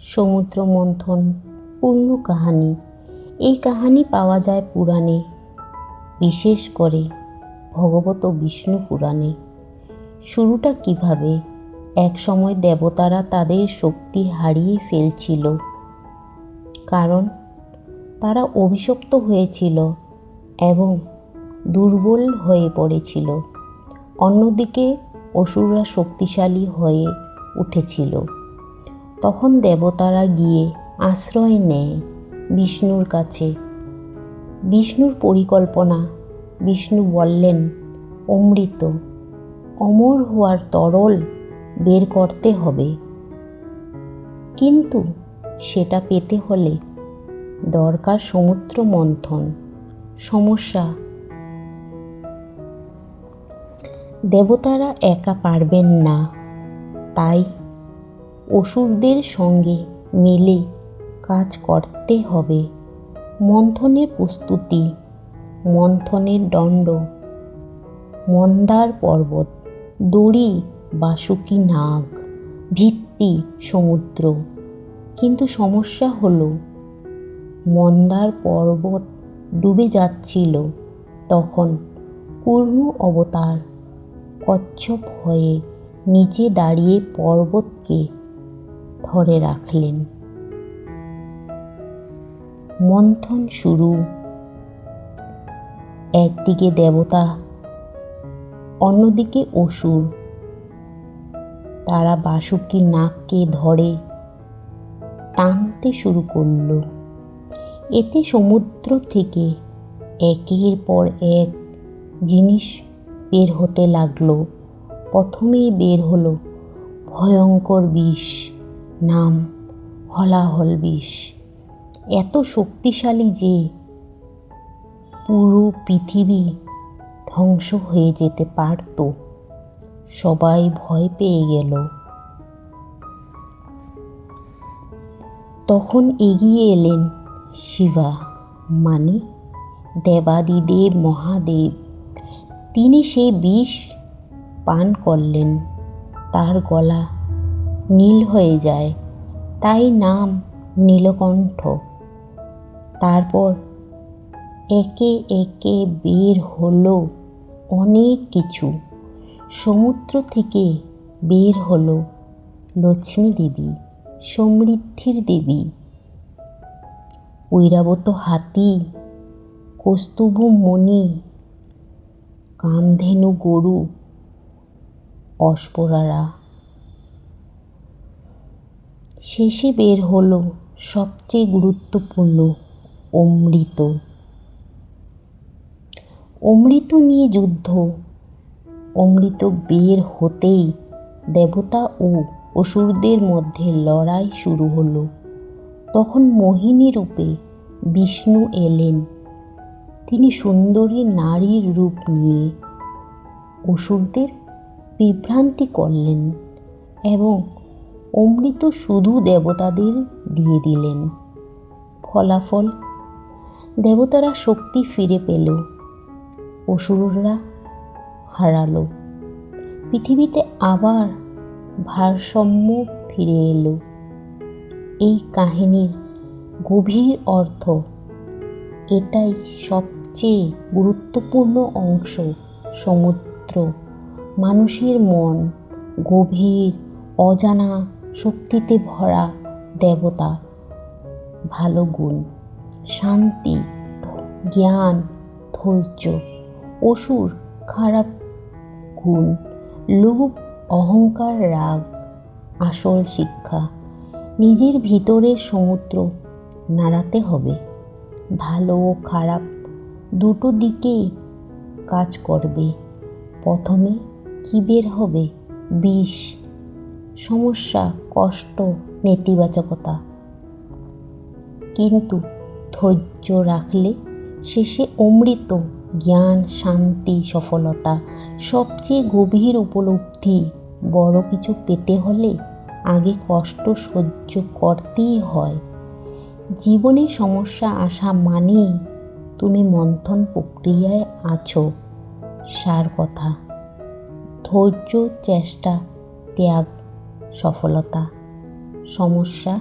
সমুদ্র মন্থন পূর্ণ কাহিনী। এই কাহিনী পাওয়া যায় পুরাণে, বিশেষ করে ভগবত বিষ্ণু পুরাণে। শুরুটা কিভাবে? এক সময় দেবতারা তাদের শক্তি হারিয়ে ফেলছিল, কারণ তারা অভিশপ্ত হয়েছিল এবং দুর্বল হয়ে পড়েছিল। অন্যদিকে অসুররা শক্তিশালী হয়ে উঠেছিল। তখন দেবতারা গিয়ে আশ্রয় নেয় বিষ্ণুর কাছে। বিষ্ণুর পরিকল্পনা, বিষ্ণু বললেন, অমৃত, অমর হওয়ার তরল বের করতে হবে, কিন্তু সেটা পেতে হলে দরকার সমুদ্র মন্থন। সমস্যা, দেবতারা একা পারবেন না, তাই অসুরদের সঙ্গে মিলে কাজ করতে হবে। মন্থনের প্রস্তুতি, মন্থনের দণ্ড, মন্দার পর্বত, দড়ি বাসুকি নাগ, ভিত্তি সমুদ্র। কিন্তু সমস্যা হলো, মন্দার পর্বত ডুবে যাচ্ছিল। তখন কুর্ম অবতার কচ্ছপ হয়ে নিচে দাঁড়িয়ে পর্বতকে ধরে রাখলেন। মন্থন শুরু। একদিকে দেবতা, অন্যদিকে অসুর। তারা বাসুকি নাগকে ধরে টানতে শুরু করল। এতে সমুদ্র থেকে একের পর এক জিনিস বের হতে লাগলো। প্রথমেই বের হলো ভয়ঙ্কর বিষ, নাম হলাহল বিষ। এত শক্তিশালী যে পুরো পৃথিবী ধ্বংস হয়ে যেতে পারত। সবাই ভয় পেয়ে গেল। তখন এগিয়ে এলেন শিবা, মানে দেবাদিদেব মহাদেব। তিনি সেই বিষ পান করলেন। তার গলা নীল হয়ে যায়, তাই নাম নীলকণ্ঠ। তারপর একে একে বের হলো অনেক কিছু। সমুদ্র থেকে বের হলো লক্ষ্মী দেবী, সমৃদ্ধির দেবী, ঐরাবত হাতি, কৌস্তুভ মণি, কামধেনু গরু, অশ্পরারা। শেষে বের হলো সবচেয়ে গুরুত্বপূর্ণ অমৃত। অমৃত নিয়ে যুদ্ধ। অমৃত বের হতেই দেবতা ও অসুরদের মধ্যে লড়াই শুরু হলো। তখন মোহিনী রূপে বিষ্ণু এলেন। তিনি সুন্দরী নারীর রূপ নিয়ে অসুরদের বিভ্রান্তি করলেন এবং অমৃত শুধু দেবতাদের দিয়ে দিলেন। ফলাফল, দেবতারা শক্তি ফিরে পেল, অসুররা হারালো। পৃথিবীতে আবার ভারসাম্য ফিরে এলো। এই কাহিনীর গভীর অর্থ এটাই, সবচেয়ে গুরুত্বপূর্ণ অংশ সমুদ্র, মানুষের মন, গভীর অজানা শক্তিতে ভরা দেবতা, ভালো গুণ, শান্তি, জ্ঞান, ধৈর্য। অসুর, খারাপ গুণ, লোভ, অহংকার, রাগ। আসল শিক্ষা, নিজের ভিতরের সমুদ্র নাড়াতে হবে। ভালো ও খারাপ দুটো দিকেই কাজ করবে। প্রথমে কি বের হবে? বিষ, সমস্যা, কষ্ট, নেতিবাচকতা। কিন্তু ধৈর্য রাখলে শেষে অমৃত, জ্ঞান, শান্তি, সফলতা। সবচেয়ে গভীর উপলব্ধি, বড় কিছু পেতে হলে আগে কষ্ট সহ্য করতেই হয়। জীবনে সমস্যা আসা মানেই তুমি মন্থন প্রক্রিয়ায় আছো। সার কথা, ধৈর্য, চেষ্টা, ত্যাগ, সফলতা। সমস্যা